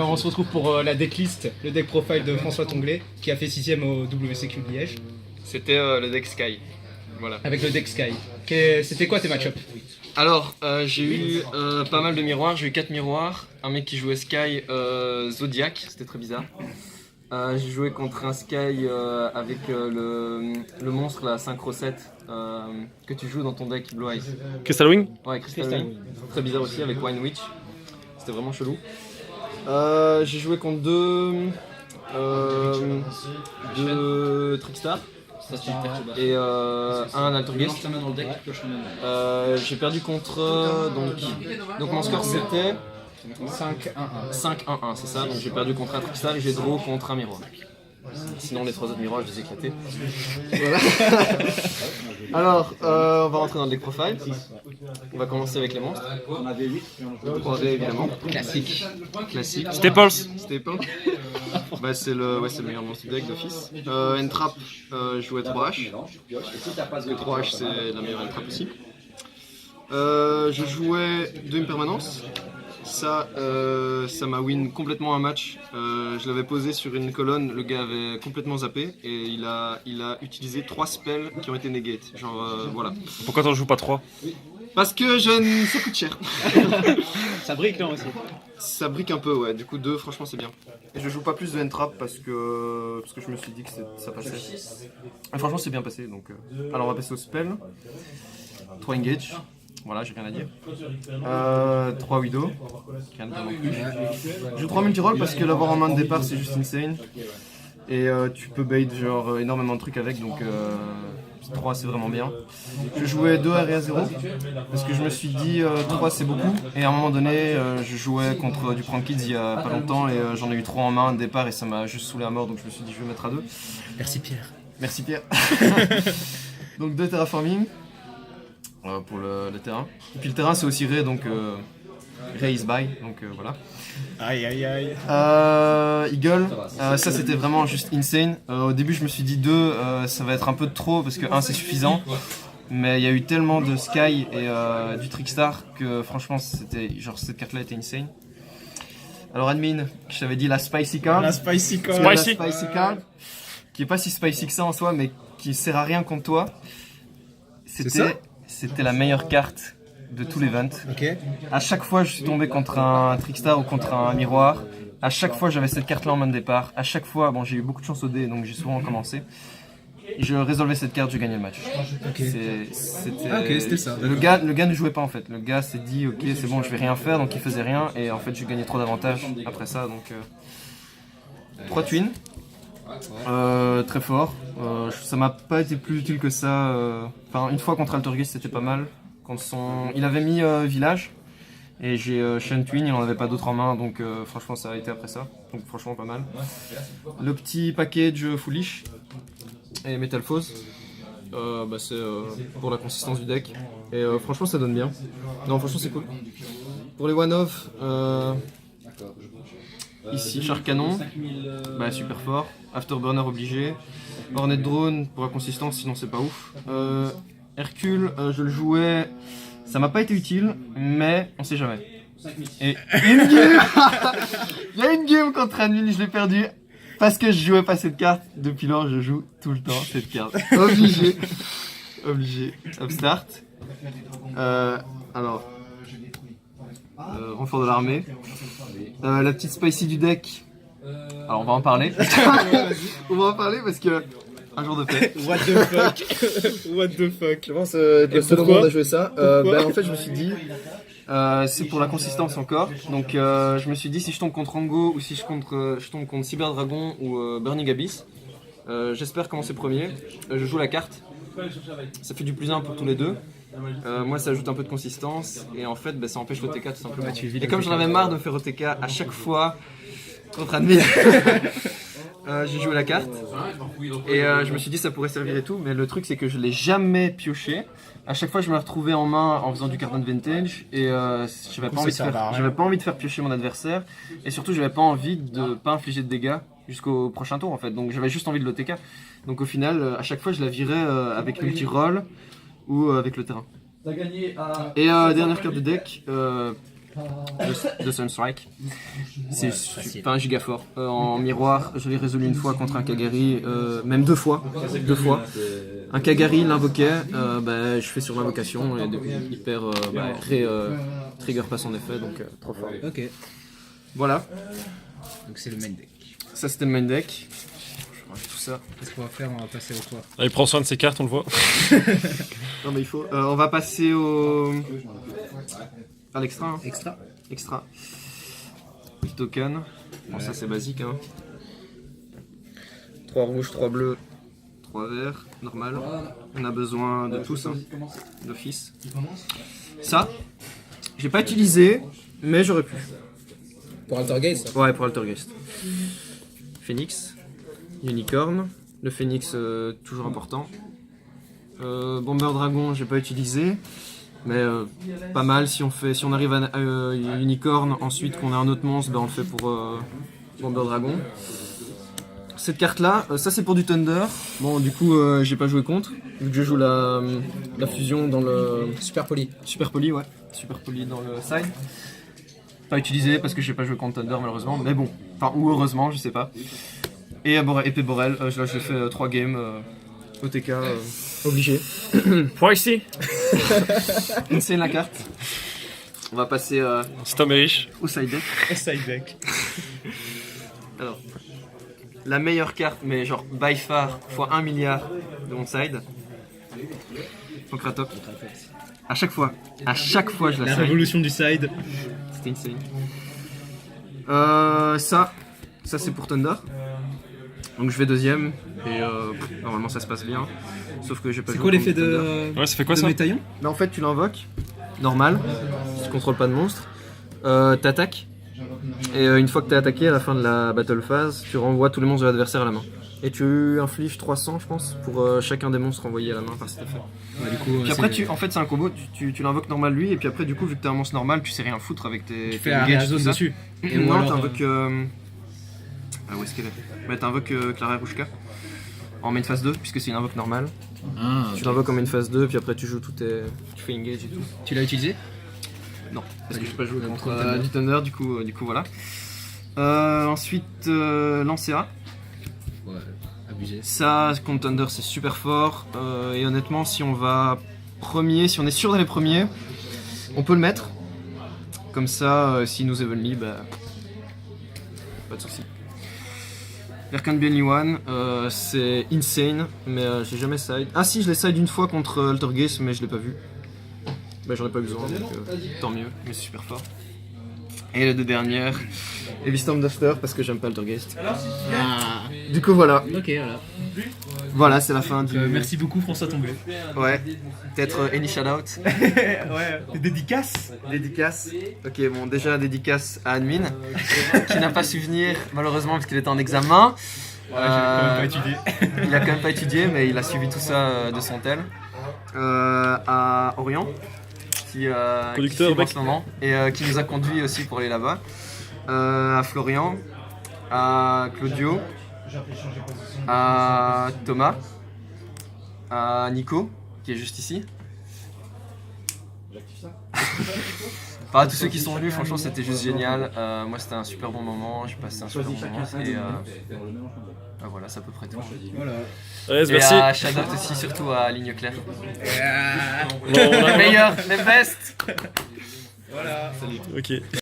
On se retrouve pour la decklist, le deck profile de François Tonglet qui a fait 6ème au WCQ de Liège. C'était le deck Sky. Voilà. Avec le deck Sky. C'était quoi tes match-ups? Alors, j'ai eu pas mal de miroirs, j'ai eu 4 miroirs. Un mec qui jouait Sky Zodiac, c'était très bizarre. J'ai joué contre un Sky avec le monstre, la Synchro 7, que tu joues dans ton deck Blue Eyes. Crystal Wing? Ouais, Crystal Wing. Très bizarre aussi avec Wine Witch. C'était vraiment chelou. J'ai joué contre deux Trickstar et un Altergeist. J'ai perdu contre donc mon score c'était 5-1-1, c'est ça. Donc j'ai perdu contre un Trickstar et j'ai draw contre un miroir. Sinon les trois autres miroirs je les ai éclatés. Voilà. Alors on va rentrer dans le deck profile. On va commencer avec les monstres. 3D évidemment. Classique. Staples. Bah, c'est le meilleur monstre du deck d'office. Entrap, je jouais 3H. Parce que 3H c'est la meilleure Entrap aussi. Je jouais 2 impermanence. Ça m'a win complètement un match. Je l'avais posé sur une colonne, le gars avait complètement zappé et il a utilisé 3 spells qui ont été negate. Genre voilà. Pourquoi t'en joues pas 3? Parce que ça coûte cher. Ça brique là aussi. Ça brique un peu, ouais. Du coup 2 franchement c'est bien. Et je joue pas plus de Entrap parce que je me suis dit que ça passait. Et franchement c'est bien passé donc. Alors on va passer au spell. 3 engage. Voilà, j'ai rien à dire. 3 Widow. Rien à dire non plus. Je joue 3 multi-roll parce que l'avoir en main de départ c'est juste insane. Et tu peux bait genre énormément de trucs avec donc 3 c'est vraiment bien. Je jouais 2 Area 0 parce que je me suis dit 3 c'est beaucoup. Et à un moment donné je jouais contre du Prank Kids il y a pas longtemps et j'en ai eu 3 en main de départ et ça m'a juste saoulé à mort donc je me suis dit je vais mettre à 2. Merci Pierre. Merci Pierre. Donc 2 terraforming. Pour le terrain. Et puis le terrain c'est aussi Ray donc Ray is by donc voilà. Aïe. Eagle, ça c'était vraiment juste insane. Au début je me suis dit 2 ça va être un peu de trop parce que 1 c'est suffisant. Mais il y a eu tellement de Sky et du Trickstar que franchement c'était genre cette carte là était insane. Alors admin, je t'avais dit la Spicy Card. La Spicy Card. La Spicy Card. Qui est pas si spicy que ça en soi mais qui sert à rien contre toi. C'était la meilleure carte de tout l'event. Ok. À chaque fois, je suis tombé contre un Trickstar ou contre un miroir. À chaque fois, j'avais cette carte-là en main de départ. À chaque fois, bon, j'ai eu beaucoup de chance au dé, donc j'ai souvent commencé. Je résolvais cette carte, je gagnais le match. Ok. C'était ça. Le gars ne jouait pas en fait. Le gars s'est dit, ok, c'est bon, je vais rien faire, donc il faisait rien. Et en fait, j'ai gagné trop d'avantages après ça. Donc 3 twins. Très fort. Ça m'a pas été plus utile que ça. Enfin, une fois contre Altergeist c'était pas mal. Il avait mis village et j'ai Shen Twin, il en avait pas d'autres en main donc franchement ça a été après ça. Donc franchement pas mal. Le petit package Foolish et Metal Foes. C'est pour la consistance du deck. Et franchement ça donne bien. Non franchement c'est cool. Pour les one-off, ici Char Canon, super fort. Afterburner obligé. Hornet Drone pour la consistance, sinon c'est pas ouf. Hercule, je le jouais, ça m'a pas été utile, mais on sait jamais. Et une game, il y a une game contre Admin, je l'ai perdu parce que je jouais pas cette carte. Depuis lors, je joue tout le temps cette carte. Obligé. Upstart. Renfort de l'armée. La petite spicy du deck. Alors on va en parler. On va en parler parce que un jour de paix. What the fuck. Comment c'est le moment de jouer ça en fait je me suis dit c'est pour la consistance encore. Donc je me suis dit si je tombe contre Rango ou si je tombe contre Cyber Dragon ou Burning Abyss, j'espère commencer premier. Je joue la carte. Ça fait du +1 pour tous les deux. Moi ça ajoute un peu de consistance et en fait ça empêche l'OTK tout simplement. Et comme j'en avais marre de me faire OTK à chaque fois contre Admin, j'ai joué la carte et je me suis dit ça pourrait servir et tout, mais le truc c'est que je l'ai jamais pioché. À chaque fois je me retrouvais en main en faisant du card advantage et j'avais pas envie de faire piocher mon adversaire et surtout j'avais pas envie de pas infliger de dégâts jusqu'au prochain tour en fait, donc j'avais juste envie de l'OTK. Donc au final à chaque fois je la virais avec multi-roll ou avec le terrain. Et dernière carte de deck, de Sunstrike. C'est pas un giga fort. En miroir, je l'ai résolu une fois contre un Kagari, même deux fois. Un Kagari l'invoquait, je fais sur l'invocation et il perd, trigger pas son effet, donc trop fort. Ok. Voilà, Donc c'est le main deck. ça c'était le main deck. Je range tout ça. Qu'est-ce qu'on va faire? On va passer au quoi? Il prend soin de ses cartes, on le voit. Non mais il faut. On va passer à l'extra. Hein. Extra. Petit token. Bon ça c'est basique hein. 3 rouges, 3 bleus, 3 verts, normal. On a besoin de tous hein, d'office. Ça, j'ai pas utilisé, mais j'aurais pu. Pour Altergeist ça? Ouais, pour Altergeist. Phoenix, Unicorn. Le Phoenix, toujours important. Bomber Dragon, j'ai pas utilisé. Mais pas mal, si on arrive à Unicorn, ensuite qu'on a un autre monstre, on le fait pour Bomber Dragon. Cette carte là, ça c'est pour du Thunder. Bon du coup j'ai pas joué contre, vu que je joue la fusion dans le... Super poli. Super poli, ouais. Super poli dans le side. Pas utilisé parce que j'ai pas joué contre Thunder malheureusement, mais bon. Enfin ou heureusement, je sais pas. Et épée Borel, là j'ai fait 3 games. OTK, obligé. Pour ici. Insane la carte. On va passer C'est un riche. au side deck. Side deck. Alors, la meilleure carte, mais genre by far, fois 1 milliard de mon side. Pancratop. À chaque fois je la La side. révolution du side. C'était insane. Ça c'est pour Thunder. Donc je vais deuxième et normalement ça se passe bien. Sauf que j'ai pas C'est joué quoi l'effet contre Thunder. de... Ouais, ça fait quoi de ça? métaillon? Là en fait tu l'invoques, normal, tu contrôles pas de monstre, t'attaques, et une fois que t'es attaqué à la fin de la battle phase, tu renvoies tous les monstres de l'adversaire à la main. Et tu infliges 300 je pense pour chacun des monstres envoyés à la main par cet effet. Ouais, du coup, Puis après en fait c'est un combo, tu l'invoques normal lui, et puis après du coup vu que t'es un monstre normal, tu sais rien foutre avec tes tu fais tes un engages, réazos tout ça. dessus. Et ou non, alors, t'invoques... Ah, où est-ce qu'elle est? Ouais, t'invoques Clara Rushka en main phase 2, puisque c'est une invoque normale. Ah, Tu l'invoques en main phase 2, puis après tu joues tout tes... Tu fais engage et tout. tu l'as utilisé? Non, parce que j'ai pas joué contre Thunder. du Thunder, du coup voilà. Ensuite, Lancea. Ouais, abusé. Ça, contre Thunder, c'est super fort. Et honnêtement, si on va premier, si on est sûr d'aller premier, on peut le mettre. Comme ça, s'il nous evenly, pas de soucis. Erkan Benny One, c'est insane, mais j'ai jamais side. Ah si, je l'ai side une fois contre Altergeist, mais je l'ai pas vu. J'en ai pas besoin, donc tant mieux, mais c'est super fort. Et les deux dernières, Heavy Storm Duster, parce que j'aime pas Altergeist. Ah, Du coup voilà, ok, voilà. voilà c'est la fin du... Merci beaucoup François Tomblé. Ouais, peut-être any shout-out. Ouais, dédicace. Dédicace. Ok, bon, déjà dédicace à Admin, qui n'a pas su venir malheureusement parce qu'il était en examen. Ouais, j'ai quand même pas étudié. Il a quand même pas étudié, mais il a suivi tout ça de son tel. À Orient, qui Producteur, suit en mec. ce moment, et qui nous a conduit aussi pour aller là-bas. À Florian, à Claudio, à Thomas, à Nico, qui est juste ici. Enfin, à tous ceux qui sont venus, franchement c'était juste génial. Moi c'était un super bon moment, j'ai passé un super bon moment et voilà, c'est à peu près tout. Voilà. Allez, Et merci. à shout out aussi surtout à Ligne Claire. Ah, Bon, Les meilleurs, les best. voilà. Ok.